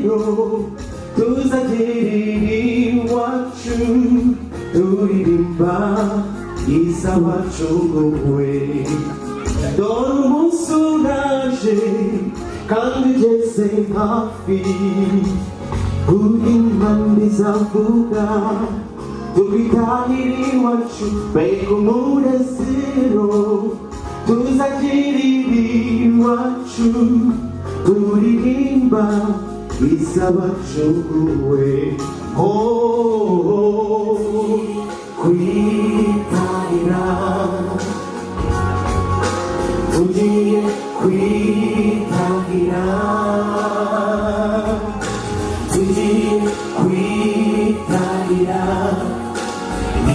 umunezero tuzagirira iwacu turirimba iz'abacunguwe. Dore umunsi uraje kandi ugeze hafi, impamvu izavuga tugitahira iwacu. Mbega umunezero tuzagirira iwacu turirimba iz'abacunguwe. Kwitahira tugiye kwitahira, tugiye kwitahira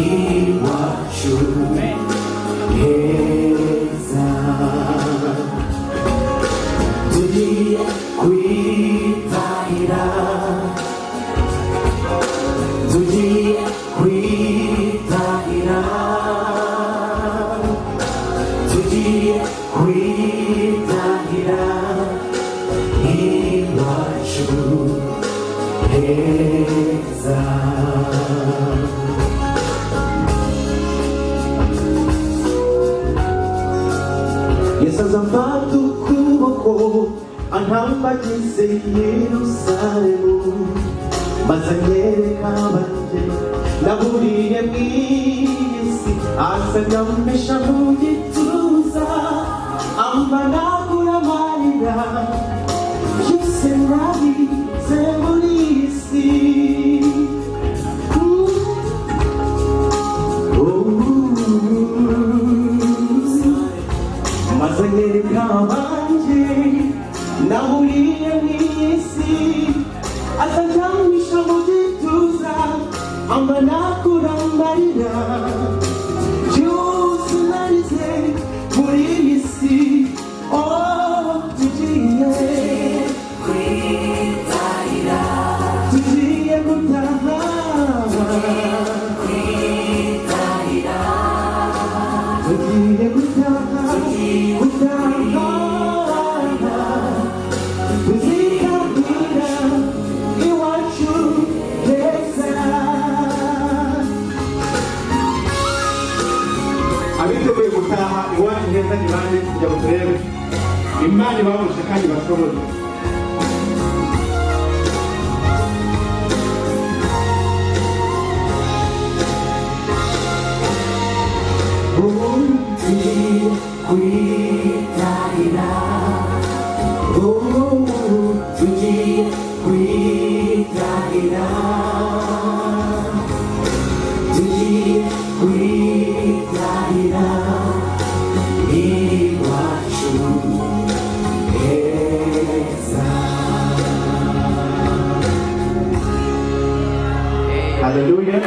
iwacu heza. Tugiye kwitahira, tugiye kwitahira, tugiye kwitahira iwacu heza. Yesu azamfata ukuboko antambagize Yerusalemu, maze anyereka abanjye naburiye mu isi. Azanyamisha mu gituza ambanagura amarira yose nabize muri iyi si. Maze anyereka abanjye naburiye mu isi. Azanyamisha mu gituza ambanagura amarira yose narize muri iyi si. Tugiye kwitahira, tugiye gutaha, kwitahira, tugiye gutaha, gutaha, tuzitahira iwacu heza. Abiteguye gutaha iwacu heza ni bande? Kugira ngo turebe Imana ibahuje kandi bashoboye. Tugiye kwitahira, tugiye kwitahira, tugiye kwitahira iwacu heza. Hallelujah.